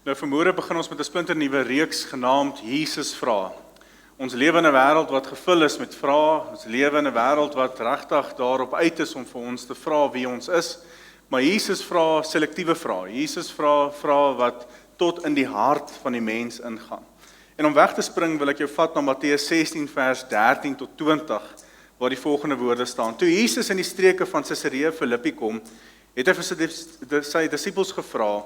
Nou vanmôre begin ons met 'n splinternuwe reeks genaamd Jesus vra. Ons lewe in 'n wêreld wat gevul is met vrae, ons lewe in 'n wêreld wat regtig daarop uit is om vir ons te vra wie ons is. Maar Jesus vra selektiewe vrae. Jesus vra vrae wat tot in die hart van die mens ingaan. En om weg te spring wil ek jou vat na Matteus 16 vers 13 tot 20 waar die volgende woorde staan. Toe Jesus in die streke van Caesarea Philippi kom, het hy vir sy disippels gevra: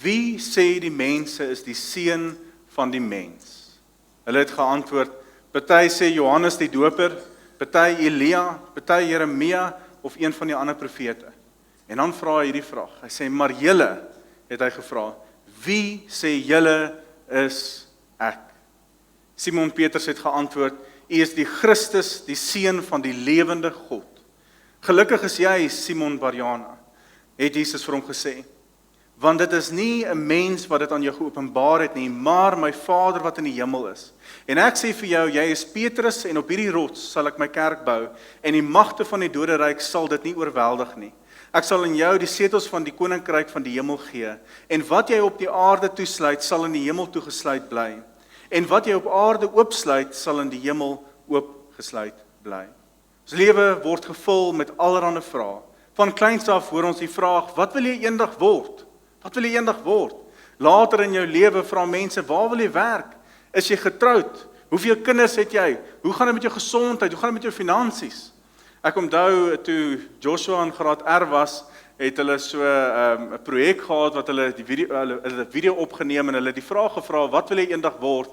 "Wie sê die mense is die seun van die mens?" Hulle het geantwoord: "Party sê Johannes die Doper, party Elia, party Jeremia of een van die ander profete." En dan vra hy hierdie vraag. Hy sê: "Maar julle," het hy gevra, "wie sê julle is ek?" Simon Petrus het geantwoord: "U is die Christus, die seun van die lewende God." "Gelukkig is jy, Simon Barjana," het Jesus vir hom gesê, "want dit is nie 'n mens wat dit aan jou geopenbaar het nie, maar my Vader wat in die hemel is. En ek sê vir jou, jy is Petrus en op hierdie rots sal ek my kerk bou en die magte van die doderyk sal dit nie oorweldig nie. Ek sal in jou die setels van die koninkryk van die hemel gee en wat jy op die aarde toesluit sal in die hemel toegesluit bly en wat jy op aarde oopsluit sal in die hemel oopgesluit bly." Ons lewe word gevul met allerlei vrae. Van kleins af hoor ons die vraag: wat wil jy eendag word? Wat wil jy eendag word? Later in jou lewe vra mense: waar wil jy werk? Is jy getroud? Hoeveel kinders het jy? Hoe gaan dit met jou gesondheid? Hoe gaan dit met jou finansies? Ek onthou toe Joshua in graad R was, het hulle so 'n projek gehad wat hulle die video opgeneem en hulle die vraag gevra: wat wil jy eendag word?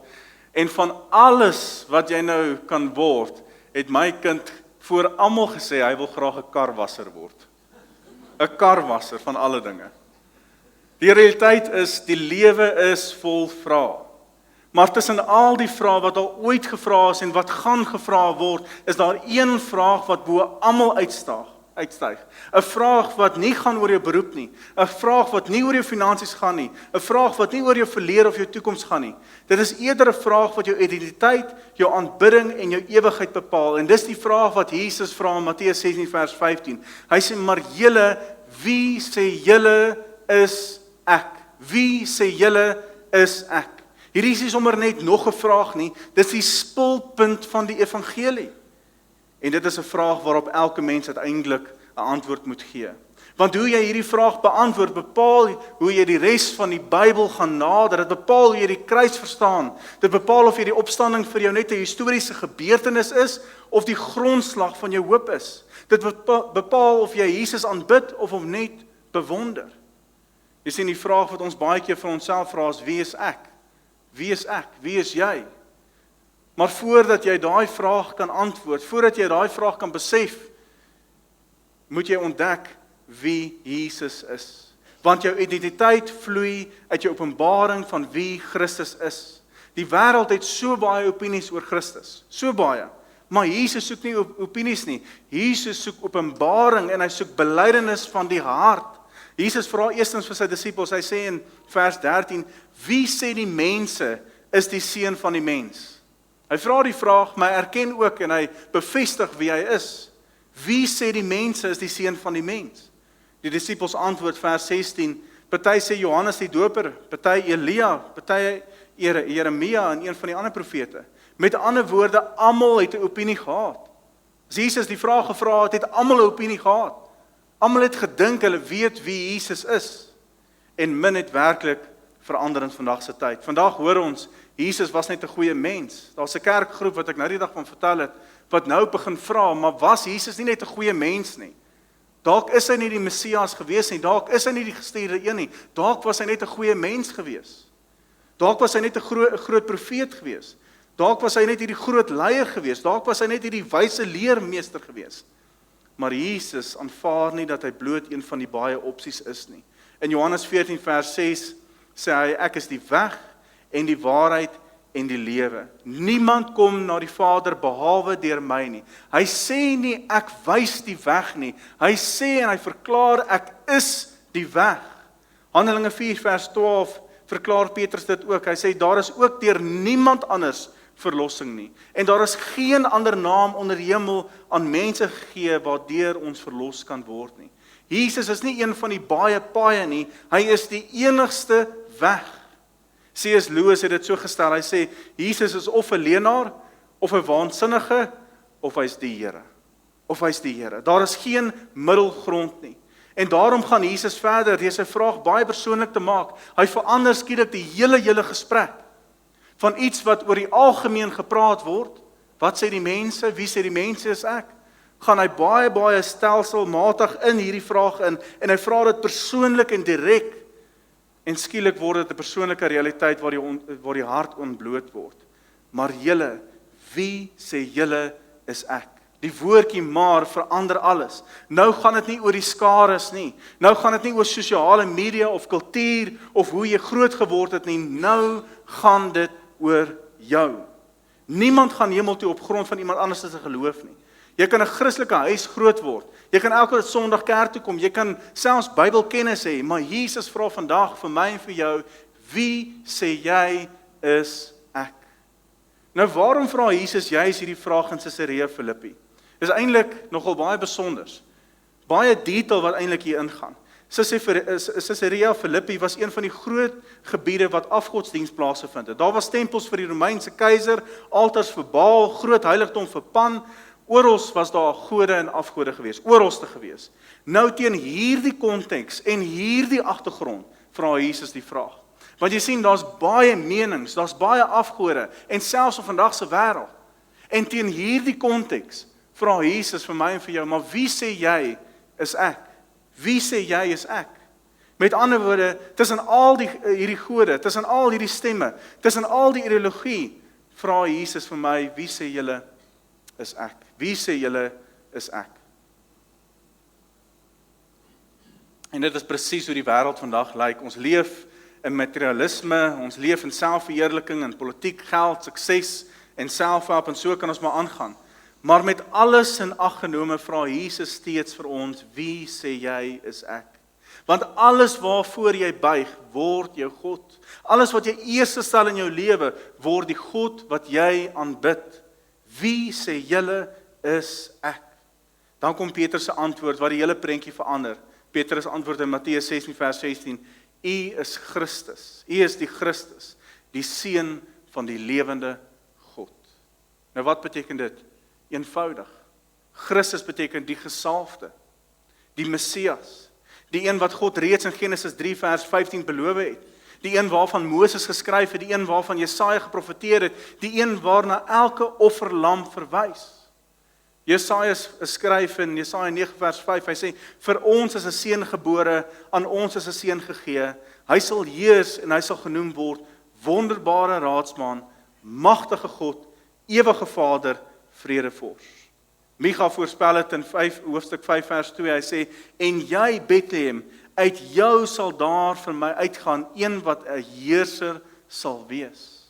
En van alles wat jy nou kan word, het my kind voor almal gesê hy wil graag 'n karwasser word. 'n Karwasser van alle dinge. Die realiteit is, die lewe is vol vrae. Maar tussen al die vrae wat al ooit gevra is en wat gaan gevra word, is daar een vraag wat bo almal uitstyg. 'n Vraag wat nie gaan oor jou beroep nie, 'n vraag wat nie oor jou finansies gaan nie, 'n vraag wat nie oor jou verlede of jou toekoms gaan nie. Dit is eerder 'n vraag wat jou identiteit, jou aanbidding en jou ewigheid bepaal. En dis die vraag wat Jesus vra in Matteus 16 vers 15. Hy sê: "Maar julle, wie sê julle is ek? Wie sê julle is ek?" Hierdie is nie sommer net nog 'n vraag nie, dis die spulpunt van die evangelie. En dit is 'n vraag waarop elke mens uiteindelik 'n antwoord moet gee. Want hoe jy hierdie vraag beantwoord, bepaal hoe jy die res van die Bybel gaan nader. Dit bepaal hoe jy die kruis verstaan. Dit bepaal of jy die opstanding vir jou net 'n historiese gebeurtenis is, of die grondslag van jou hoop is. Dit bepaal of jy Jesus aanbid of hom net bewonder. Jy sien, die vraag wat ons baie keer vir onsself vra is: wie is ek? Wie is ek? Wie is jy? Maar voordat jy daai vraag kan antwoord, voordat jy daai vraag kan besef, moet jy ontdek wie Jesus is. Want jou identiteit vloei uit jou openbaring van wie Christus is. Die wêreld het so baie opinies oor Christus, so baie. Maar Jesus soek nie opinies nie. Jesus soek openbaring en hy soek belydenis van die hart. Jesus vra eerstens vir sy disippels, hy sê in vers 13, wie sê die mense is die seun van die mens? Hy vra die vraag, maar erken ook en hy bevestig wie hy is. Wie sê die mense is die seun van die mens? Die disippels antwoord vers 16, party sê Johannes die Doper, party Elia, party Jeremia en een van die ander profete. Met ander woorde, almal het 'n opinie gehad. As Jesus die vraag gevra het almal 'n opinie gehad. Almal het gedink hulle weet wie Jesus is. En min het werklik verander in vandag se tyd. Vandag hoor ons, Jesus was net 'n goeie mens. Daar's 'n kerkgroep wat ek nou die dag van vertel het, wat nou begin vra, maar was Jesus nie net 'n goeie mens nie? Dalk is hy nie die Messias gewees nie, dalk is hy nie die gestuurde een nie, dalk was hy net 'n goeie mens gewees. Dalk was hy net 'n groot profeet gewees. Dalk was hy net hierdie groot leier gewees, dalk was hy net hierdie wyse leermeester gewees. Maar Jesus aanvaar nie dat hy bloot een van die baie opsies is nie. In Johannes 14 vers 6 sê hy: "Ek is die weg en die waarheid en die lewe. Niemand kom na die Vader behalwe deur my nie." Hy sê nie ek wys die weg nie. Hy sê en hy verklaar ek is die weg. Handelinge 4 vers 12 verklaar Petrus dit ook. Hy sê daar is ook deur niemand anders verlossing nie. En daar is geen ander naam onder die hemel aan mense gegee waardeur ons verlos kan word nie. Jesus is nie een van die baie paaie nie, hy is die enigste weg. C.S. Lewis het dit so gestel, hy sê, Jesus is of 'n leienaar, of 'n waansinnige, of hy's die Here. Of hy's die Here. Daar is geen middelgrond nie. En daarom gaan Jesus verder, deur sy vraag baie persoonlik te maak. Hy verander skielik die hele gesprek. Van iets wat oor die algemeen gepraat word, wat sê die mense, wie sê die mense is ek? Gaan hy baie stelselmatig in hierdie vraag in, en hy vra dit persoonlik en direk, en skielik word dit 'n persoonlike realiteit waar die hart ontbloot word. Maar julle, wie sê julle is ek? Die woordjie maar verander alles. Nou gaan dit nie oor die skares nie. Nou gaan dit nie oor sosiale media of kultuur of hoe jy groot geword het nie. Nou gaan dit oor jou. Niemand gaan hemel toe op grond van iemand anders se geloof nie. Jy kan 'n Christelike huis groot word. Jy kan elke Sondag kerk toe kom. Jy kan selfs Bybelkennis hê, maar Jesus vra vandag vir my en vir jou, wie sê jy is ek? Nou waarom vra Jesus juis hierdie vraag in Caesarea Philippi? Dis eintlik nogal baie besonders. Baie detail wat eintlik hier ingaan. Caesarea Philippi was een van die groot gebiede wat afgodsdiens plaasgevind het. Daar was tempels vir die Romeinse keiser, altars vir Baal, groot heiligdom vir Pan. Oral was daar gode en afgode gewees, oralste gewees. Nou teen hierdie konteks en hierdie agtergrond vra Jesus die vraag. Want jy sien, daar's baie menings, daar's baie afgode en selfs in vandag se wêreld. En teen hierdie konteks vra Jesus vir my en vir jou, maar wie sê jy is ek? Wie sê jy is ek? Met ander woorde, tussen al hierdie gode, tussen al hierdie stemme, tussen al die ideologie, vra Jesus vir my, wie sê julle is ek? Wie sê julle is ek? En dit is presies hoe die wêreld vandag lyk. Ons leef in materialisme, ons leef in selfverheerliking, in politiek, geld, sukses en selfhelp, en so kan ons maar aangaan. Maar met alles in ag genome vra Jesus steeds vir ons, wie sê jy is ek? Want alles waarvoor jy buig, word jou God. Alles wat jy eers stel in jou lewe, word die God wat jy aanbid. Wie sê julle is ek? Dan kom Petrus se antwoord wat die hele prentjie verander. Petrus antwoord in Matteus 16 vers 16, U is Christus. U is die Christus, die seun van die lewende God. Nou wat beteken dit? Eenvoudig. Christus beteken die gesalfde, die Messias, die een wat God reeds in Genesis 3 vers 15 beloof het, die een waarvan Moses geskryf het, die een waarvan Jesaja geprofeteer het, die een waarna elke offerlam verwys. Jesaja skryf in Jesaja 9 vers 5, hy sê, vir ons is 'n seun gebore, aan ons is 'n seun gegee, hy sal heers en hy sal genoem word, wonderbare raadsman, magtige God, ewige Vader, vredevors. Micha voorspel het in hoofstuk 5 vers 2, hy sê, en jy Bethlehem, uit jou sal daar vir my uitgaan, een wat 'n heerser sal wees.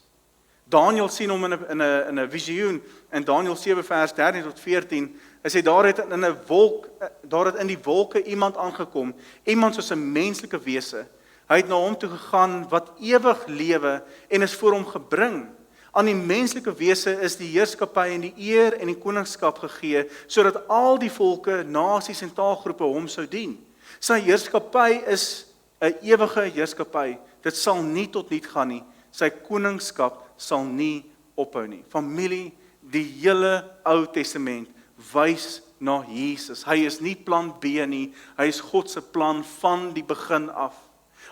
Daniël sien hom in 'n visioen, in Daniël 7 vers 13 tot 14, hy sê, daar het in die wolke iemand aangekom, iemand soos 'n menslike wese, hy het na hom toe gegaan, wat ewig lewe, en is voor hom gebring. Aan die menslike wese is die heerskappy en die eer en die koningskap gegee, sodat al die volke, nasies en taalgroepe hom sou dien. Sy heerskappy is 'n ewige heerskappy, dit sal nie tot niet gaan nie, sy koningskap sal nie ophou nie. Familie, die hele Ou Testament wys na Jesus. Hy is nie plan B nie, hy is God se plan van die begin af.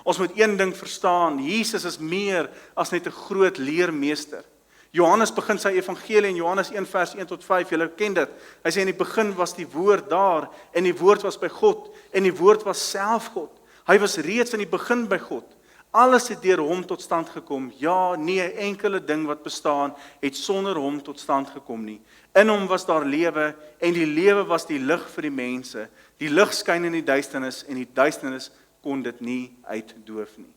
Ons moet een ding verstaan, Jesus is meer as net 'n groot leermeester. Johannes begin sy evangelie in Johannes 1 vers 1 tot 5, julle ken dit. Hy sê in die begin was die woord daar, en die woord was by God, en die woord was self God. Hy was reeds in die begin by God. Alles het deur hom tot stand gekom. Ja, nie 'n enkele ding wat bestaan het sonder hom tot stand gekom nie. In hom was daar lewe, en die lewe was die lig vir die mense. Die lig skyn in die duisternis, en die duisternis kon dit nie uitdoof nie.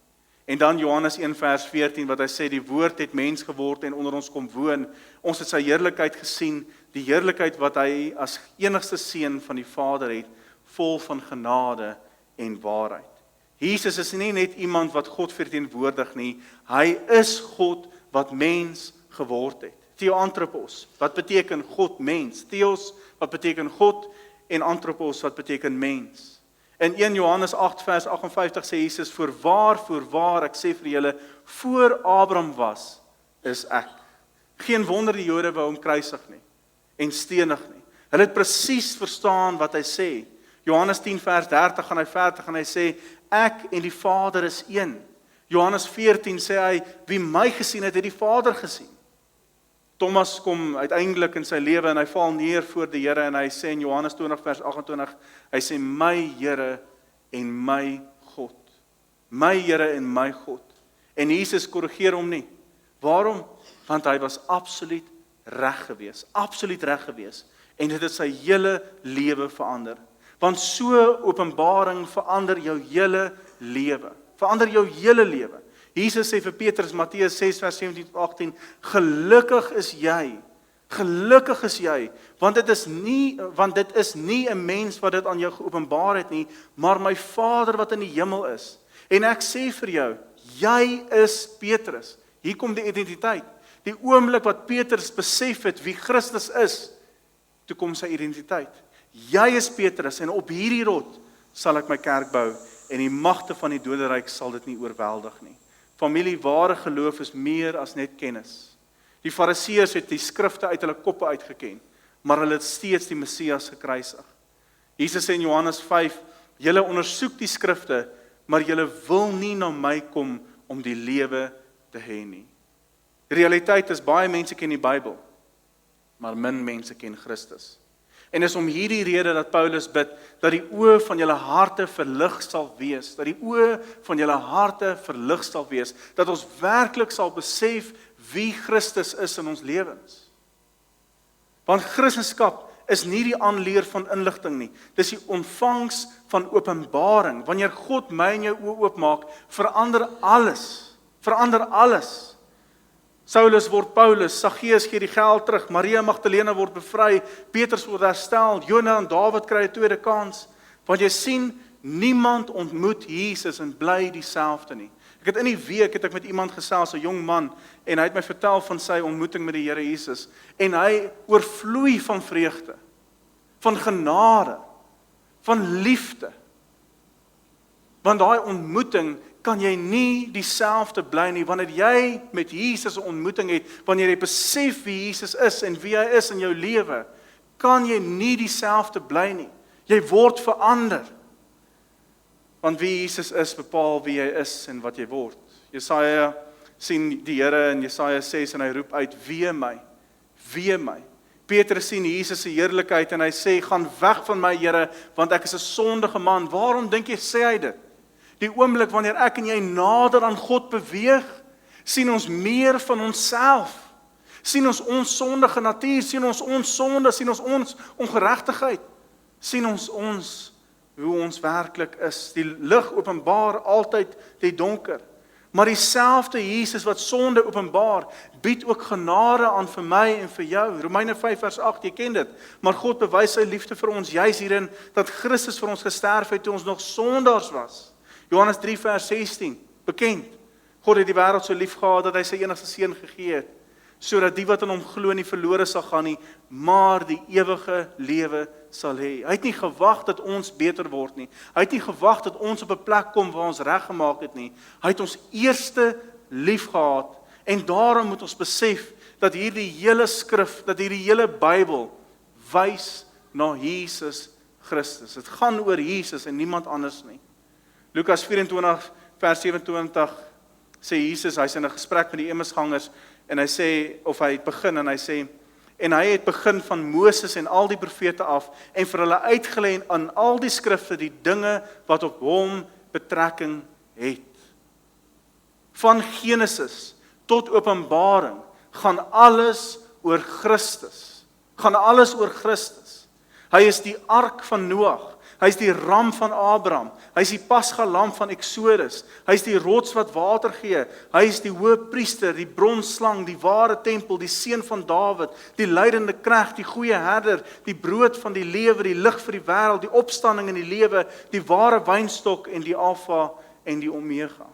En dan Johannes 1 vers 14 wat hy sê, die woord het mens geword en onder ons kom woon. Ons het sy heerlikheid gesien, die heerlikheid wat hy as enigste seun van die Vader het, vol van genade en waarheid. Jesus is nie net iemand wat God verteenwoordig nie, hy is God wat mens geword het. Theoanthropos, wat beteken God mens? Theos, wat beteken God, en anthropos, wat beteken mens. In 1 Johannes 8 vers 58 sê Jesus, voorwaar, ek sê vir julle, voor Abraham was, is ek. Geen wonder die Jode wou hom kruisig nie, en stenig nie. Hulle het presies verstaan wat hy sê. Johannes 10 vers 30 gaan hy verder gaan hy sê, ek en die Vader is een. Johannes 14 sê hy, wie my gesien het, het die Vader gesien. Thomas kom uiteindelik in sy lewe en hy val neer voor die Here en hy sê in Johannes 20 vers 28, hy sê, my Here en my God. My Here en my God. En Jesus korrigeer hom nie. Waarom? Want hy was absoluut reg gewees. En dit het sy hele lewe verander. Want so Openbaring verander jou hele lewe. Jesus sê vir Petrus, Matteus 6 vers 17-18, gelukkig is jy, want dit is nie 'n mens wat dit aan jou geopenbaar het nie, maar my Vader wat in die hemel is. En ek sê vir jou, jy is Petrus. Hier kom die identiteit. Die oomblik wat Petrus besef het wie Christus is, toe kom sy identiteit. Jy is Petrus en op hierdie rot sal ek my kerk bou en die magte van die doderyk sal dit nie oorweldig nie. Familie, ware geloof is meer as net kennis. Die Fariseërs het die skrifte uit hulle koppe uitgeken, maar hulle het steeds die Messias gekruisig. Jesus sê in Johannes 5, julle ondersoek die skrifte, maar julle wil nie na my kom om die lewe te hê nie. Die realiteit is, baie mense ken die Bybel, maar min mense ken Christus. En is om hierdie rede dat Paulus bid, dat die oë van julle harte verlig sal wees, dat ons werklik sal besef wie Christus is in ons lewens. Want Christendom is nie die aanleer van inligting nie, dis die ontvangs van openbaring. Wanneer God my en jou oë oopmaak, verander alles. Saulus word Paulus, Saggeus gee die geld terug, Maria Magdalena word bevry, Petrus word herstel, Jona en Dawid kry 'n tweede kans. Want jy sien, niemand ontmoet Jesus en bly dieselfde nie. Ek het in die week met iemand gesels, 'n jong man, en hy het my vertel van sy ontmoeting met die Here Jesus, en hy oorvloei van vreugde, van genade, van liefde. Want daai ontmoeting kan jy nie dieselfde bly nie, wanneer jy met Jesus 'n ontmoeting het, wanneer jy besef wie Jesus is en wie hy is in jou lewe, kan jy nie dieselfde bly nie. Jy word verander. Want wie Jesus is, bepaal wie hy is en wat jy word. Jesaja sien die Here in Jesaja 6 en hy roep uit, wee my. Petrus sien Jesus se heerlikheid en hy sê, gaan weg van my Here, want ek is 'n sondige man. Waarom dink jy sê hy dit? Die oomblik wanneer ek en jy nader aan God beweeg, sien ons meer van onsself. Sien ons sondige natuur, sien ons sonde, sien ons ongeregtigheid. Sien ons hoe ons werklik is. Die lig openbaar altyd die donker. Maar dieselfde Jesus wat sonde openbaar, bied ook genade aan vir my en vir jou. Romeine 5 vers 8, jy ken dit. Maar God bewys sy liefde vir ons juis hierin, dat Christus vir ons gesterf het toe ons nog sondaars was. Johannes 3 vers 16, bekend. God het die wêreld so lief gehad dat hy sy enigste seun gegee het, sodat die wat in hom glo nie verlore sal gaan nie, maar die ewige lewe sal hê. Hy het nie gewag dat ons beter word nie. Hy het nie gewag dat ons op 'n plek kom waar ons reggemaak het nie. Hy het ons eerste lief gehad en daarom moet ons besef dat hierdie hele skrif, dat hierdie hele Bybel wys na Jesus Christus. Dit gaan oor Jesus en niemand anders nie. Lukas 24 vers 27 sê Jesus, hy's in 'n gesprek met die Emmausgangers en hy sê, of hy het begin en hy sê, en hy het begin van Moses en al die profete af en vir hulle uitgelê aan al die skrifte die dinge wat op hom betrekking het. Van Genesis tot Openbaring gaan alles oor Christus. Hy is die ark van Noag. Hy is die ram van Abraham. Hy is die pasgalam van Exodus. Hy is die rots wat water gee. Hy is die hoëpriester, die bronslang, die ware tempel, die seun van Dawid, die lydende knegt, die goeie herder, die brood van die lewe, die lig vir die wêreld, die opstanding in die lewe, die ware wynstok en die Alfa en die Omega.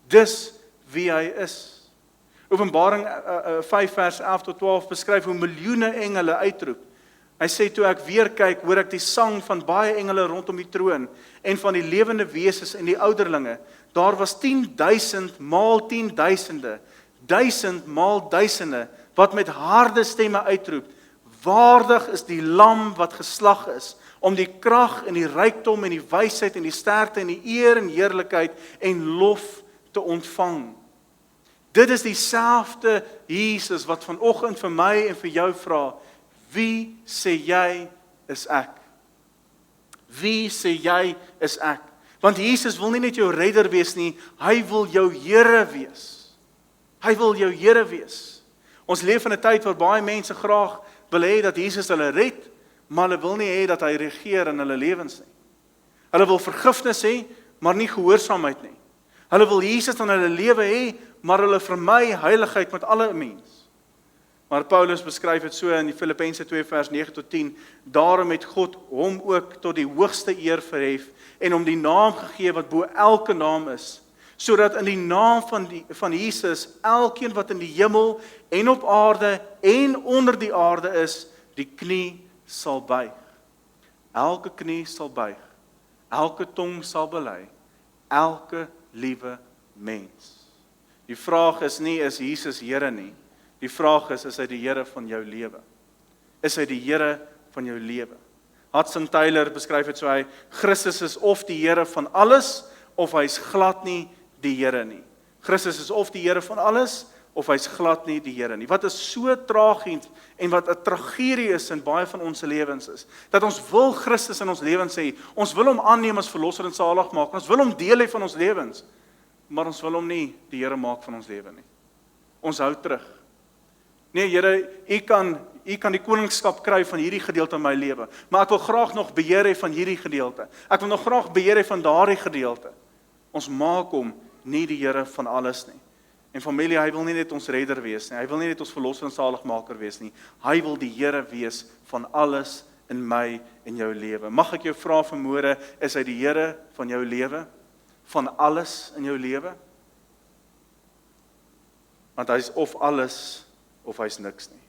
Dis wie hy is. Openbaring 5 vers 11 tot 12 beskryf hoe miljoene engele uitroep. Hy sê, toe ek weer kyk, hoor ek die sang van baie engele rondom die troon en van die lewende wesens en die ouderlinge. Daar was 10.000 maal 10.000, 1000 maal duisende, wat met harde stemme uitroep, waardig is die lam wat geslag is, om die krag en die rykdom en die wysheid en die sterkte en die eer en heerlikheid en lof te ontvang. Dit is dieselfde Jesus wat vanoggend vir my en vir jou vra, wie sê jy is ek? Wie sê jy is ek? Want Jesus wil nie net jou redder wees nie, hy wil jou Here wees. Hy wil jou Here wees. Ons leef in 'n tyd waar baie mense graag wil hê dat Jesus hulle red, maar hulle wil nie hê dat hy regeer in hulle lewens nie. Hulle wil vergifnis hê, maar nie gehoorsaamheid nie. Hulle wil Jesus in hulle lewe hê, maar hulle vermy heiligheid met alle mens. Maar Paulus beskryf dit so in die Filippense 2 vers 9 tot 10, daarom het God hom ook tot die hoogste eer verhef en hom die naam gegee wat bo elke naam is, sodat in die naam van Jesus elkeen wat in die hemel en op aarde en onder die aarde is, die knie sal buig. Elke knie sal buig, elke tong sal bely, elke liewe mens. Die vraag is nie, is Jesus Here nie. Die vraag is hy die Here van jou lewe? Is hy die Here van jou lewe? Hudson Taylor beskryf dit so, hy, Christus is of die Here van alles, of hy is glad nie die Here nie. Christus is of die Here van alles, of hy is glad nie die Here nie. Wat is so tragies en wat 'n tragedie is in baie van ons lewens is, dat ons wil Christus in ons lewens hê, ons wil hom aanneem as verlosser en salig maak, ons wil hom deel hê van ons lewens, maar ons wil hom nie die Here maak van ons lewe nie. Ons hou terug. Nee, Here, U kan die koningskap kry van hierdie gedeelte in my lewe, maar ek wil graag nog beheer hê van hierdie gedeelte. Ek wil nog graag beheer hê van daardie gedeelte. Ons maak hom nie die Here van alles nie. En familie, hy wil nie net ons redder wees nie. Hy wil nie net ons verlosser en saligmaker wees nie. Hy wil die Here wees van alles in my en jou lewe. Mag ek jou vra vanmôre, is hy die Here van jou lewe? Van alles in jou lewe? Want hy is of alles of hy's niks nie.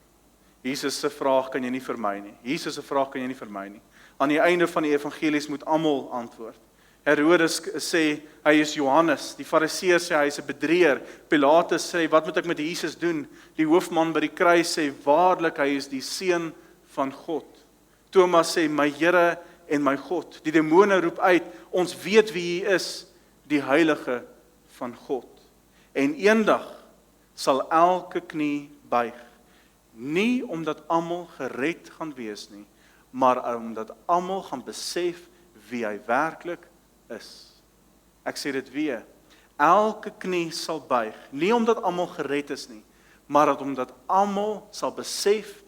Jesus se vraag kan jy nie vermy nie. Jesus se vraag kan jy nie vermy nie. Aan die einde van die evangelies moet almal antwoord. Herodes sê hy is Johannes, die Fariseërs sê hy is 'n bedrieër. Pilatus sê wat moet ek met Jesus doen? Die hoofman by die kruis sê waarlik hy is die seun van God. Thomas sê my Here en my God. Die demone roep uit, ons weet wie hy is, die heilige van God. En eendag sal elke knie buig, nie omdat almal gered gaan wees nie, maar omdat almal gaan besef wie hy werklik is. Ek sê dit weer, elke knie sal buig, nie omdat almal gered is nie, maar omdat almal sal besef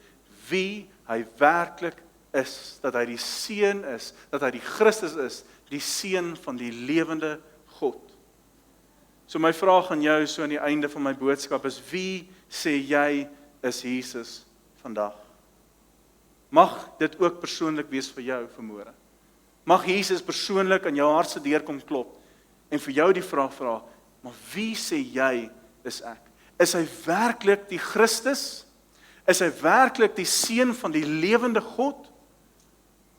wie hy werklik is, dat hy die seun is, dat hy die Christus is, die seun van die lewende God. So my vraag aan jou so aan die einde van my boodskap is, wie sê jy is Jesus vandag? Mag dit ook persoonlik wees vir jou vanmôre. Mag Jesus persoonlik aan jou hart se deur kom klop en vir jou die vraag vra, maar wie sê jy is ek? Is hy werklik die Christus? Is hy werklik die seun van die lewende God?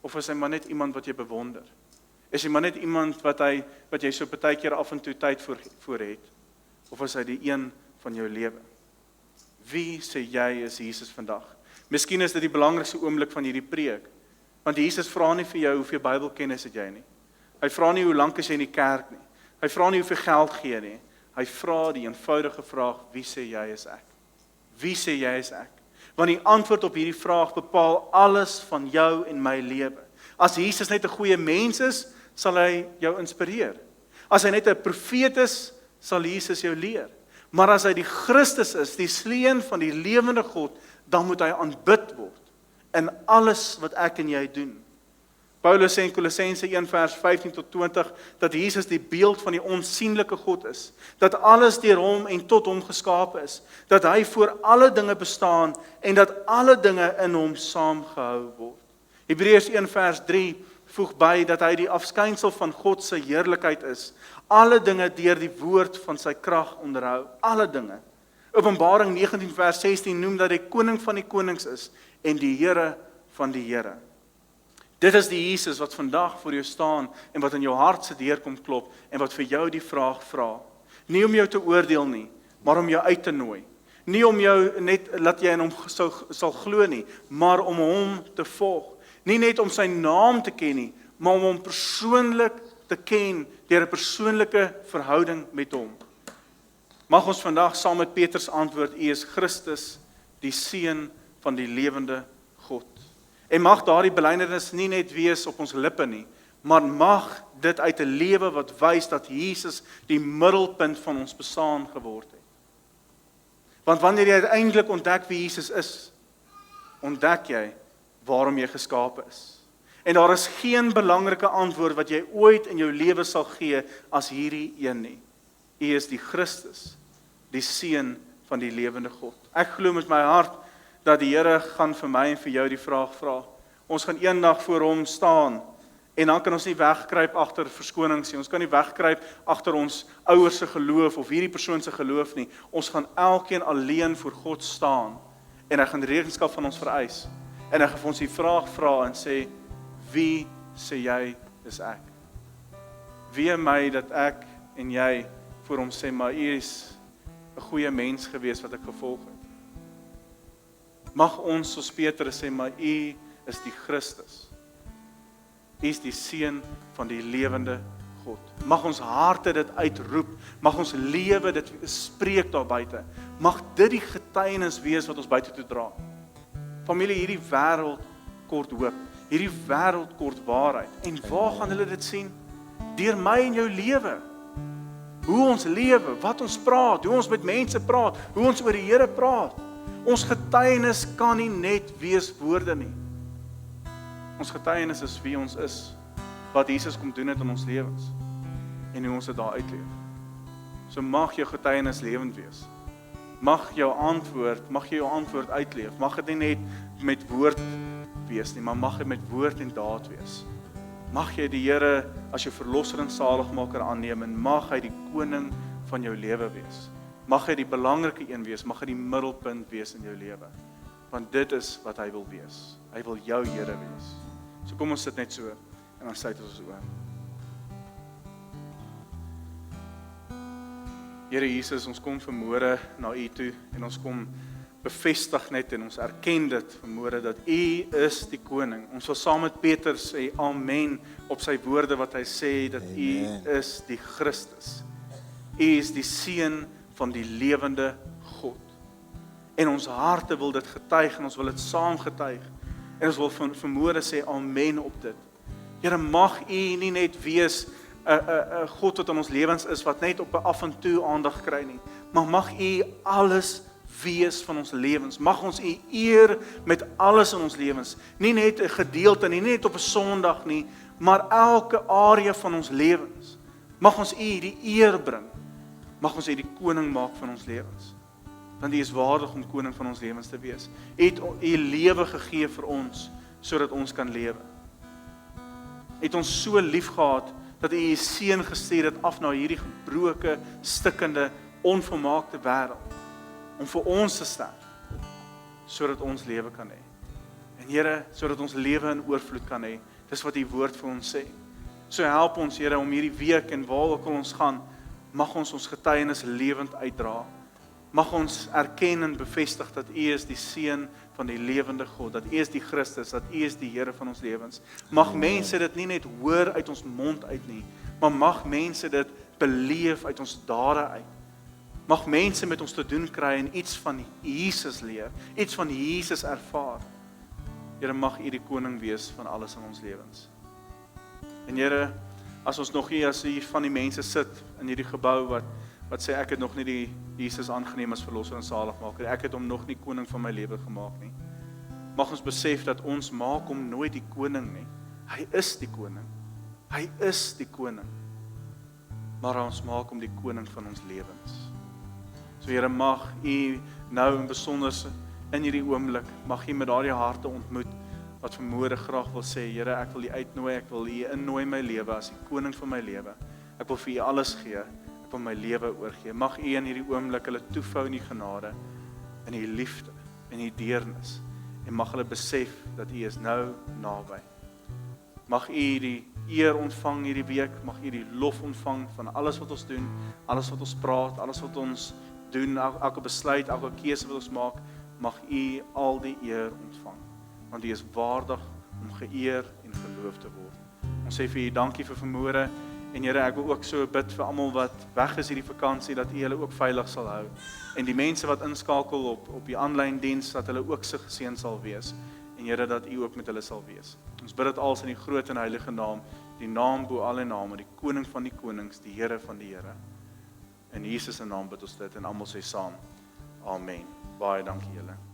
Of is hy maar net iemand wat jy bewonder? Is hy maar net iemand wat jy so partykeer af en toe tyd voor het? Of is hy die een van jou lewe? Wie sê jy is Jesus vandag? Miskien is dit die belangrikste oomblik van hierdie preek. Want Jesus vra nie vir jou hoeveel Bybelkennis het jy nie. Hy vra nie hoe lank is jy in die kerk nie. Hy vra nie hoeveel geld gee nie. Hy vra die eenvoudige vraag, wie sê jy is ek? Wie sê jy is ek? Want die antwoord op hierdie vraag bepaal alles van jou en my lewe. As Jesus net 'n goeie mens is, sal hy jou inspireer. As hy net 'n profeet is, sal Jesus jou leer. Maar as hy die Christus is, die seun van die lewende God, dan moet hy aanbid word in alles wat ek en jy doen. Paulus sê in Kolossense 1 vers 15 tot 20 dat Jesus die beeld van die onsigbare God is, dat alles deur hom en tot hom geskape is, dat hy voor alle dinge bestaan en dat alle dinge in hom saamgehou word. Hebreërs 1 vers 3 voeg by dat hy die afskynsel van God se heerlikheid is, alle dinge deur die woord van sy krag onderhou, alle dinge. Openbaring 19 vers 16 noem dat hy koning van die konings is en die Here van die Here. Dit is die Jesus wat vandag voor jou staan en wat in jou hart se deur kom klop en wat vir jou die vraag vra. Nie om jou te oordeel nie, maar om jou uit te nooi. Nie om jou net laat jy in hom sal glo nie, maar om hom te volg. Nie net om sy naam te ken nie, maar om hom persoonlik te ken deur 'n persoonlike verhouding met hom. Mag ons vandag saam met Petrus antwoord, U is Christus, die Seun van die lewende God. En mag daardie belydenis nie net wees op ons lippe nie, maar mag dit uit 'n lewe wat wys dat Jesus die middelpunt van ons bestaan geword het. Want wanneer jy uiteindelik ontdek wie Jesus is, ontdek jy waarom jy geskape is. En daar is geen belangrike antwoord wat jy ooit in jou lewe sal gee as hierdie een nie. U is die Christus, die Seun van die lewende God. Ek glo met my hart dat die Here gaan vir my en vir jou die vraag vra. Ons gaan eendag voor hom staan en dan kan ons nie wegkruip agter verskonings nie. Ons kan nie wegkruip agter ons ouers se geloof of hierdie persoon se geloof nie. Ons gaan elkeen alleen voor God staan en hy gaan rekenskap van ons vereis. En hy gaan vir ons die vraag vra en sê, wie sê jy is ek? Wie my dat ek en jy voor hom sê, maar u is 'n goeie mens gewees wat ek gevolg het. Mag ons soos Petrus sê, maar u is die Christus. U is die Seun van die lewende God. Mag ons harte dit uitroep, mag ons lewe dit spreek daar buite. Mag dit die getuienis wees wat ons buite toe dra. Familie, hierdie wêreld kort hoop. Hierdie wêreld kort waarheid. En waar gaan hulle dit sien? Deur my en jou lewe. Hoe ons lewe, wat ons praat, hoe ons met mense praat, hoe ons oor die Here praat. Ons getuienis kan nie net wees woorde nie. Ons getuienis is wie ons is, wat Jesus kom doen het in ons lewens en hoe ons dit daar uitleef. So mag jou getuienis lewend wees. Mag jy jou antwoord uitleef. Mag dit nie net met woord wees nie, maar mag dit met woord en daad wees. Mag jy die Here as jou verlosser en saligmaker aanneem en mag hy die koning van jou lewe wees. Mag hy die belangrike een wees, mag hy die middelpunt wees in jou lewe. Want dit is wat hy wil wees. Hy wil jou Here wees. So kom ons sit net so en dan sluit ons oë. Here Jesus, ons kom vanmôre na U toe en ons kom bevestig net en ons erken dit vanmôre dat U is die koning. Ons wil saam met Petrus sê amen op sy woorde wat hy sê dat U is die Christus. U is die Seun van die lewende God. En ons harte wil dit getuig en ons wil dit saam getuig. En ons wil vanmôre sê amen op dit. Here, mag U nie net wees 'n God wat in ons lewens is wat net op 'n af en toe aandag kry nie, maar mag U alles wees van ons lewens. Mag ons U eer met alles in ons lewens. Nie net 'n gedeelte nie, nie net op 'n Sondag nie, maar elke area van ons lewens. Mag ons U die eer bring. Mag ons U die koning maak van ons lewens. Want U is waardig om koning van ons lewens te wees. U het U lewe gegee vir ons sodat ons kan lewe. U het ons so lief gehad dat U U seun gestuur het af na hierdie gebroke, stikkende, onvolmaakte wêreld om vir ons te sterf sodat ons lewe kan hê. En Here, sodat ons lewe in oorvloed kan hê. Dis wat U woord vir ons sê. So help ons Here om hierdie week en waar ook al ons gaan, mag ons getuienis lewend uitdra. Mag ons erken en bevestig dat U is die Seun van die lewende God, dat U is die Christus, dat U is die Here van ons lewens. Mag mense dit nie net hoor uit ons mond uit nie, maar mag mense dit beleef uit ons dade uit. Mag mense met ons te doen kry en iets van Jesus leer, iets van Jesus ervaar. Here, mag U die koning wees van alles in ons lewens. En Here, as ons nog hier as hier van die mense sit in hierdie gebou wat sê ek het nog nie die Jesus aangeneem as verlosser en saligmaker. Ek het hom nog nie koning van my lewe gemaak nie. Mag ons besef dat ons maak hom nooit die koning nie. Hy is die koning. Hy is die koning. Maar ons maak hom die koning van ons lewens. So Here, mag U nou in besonder in hierdie oomblik, mag U met daardie harte ontmoet wat vanmôre graag wil sê, Here, ek wil U uitnooi, ek wil U innooi my lewe as die koning van my lewe. Ek wil vir U alles gee. Ek wil my lewe oorgee. Mag U in hierdie oomblik hulle toevou in die genade, in die liefde, in die deernis en mag hulle besef dat U is nou naby. Mag U die eer ontvang hierdie week, mag U die lof ontvang van alles wat ons doen, alles wat ons praat, alles wat ons doen, elke besluit, elke keuse wat ons maak, mag U al die eer ontvang, want U is waardig om geëer en geloof te word. Ons sê vir U dankie vir vanmôre, en Here, ek wil ook so bid vir almal wat weg is hierdie vakansie, dat U hulle ook veilig sal hou, en die mense wat inskakel op die aanlyn diens, dat hulle ook so geseën sal wees, en Here, dat U ook met hulle sal wees. Ons bid dit als in die groot en heilige naam, die naam bo alle name, die koning van die konings, die Here van die Here. In Jesus se naam bid ons dit, en almal sê saam, amen. Baie dankie julle.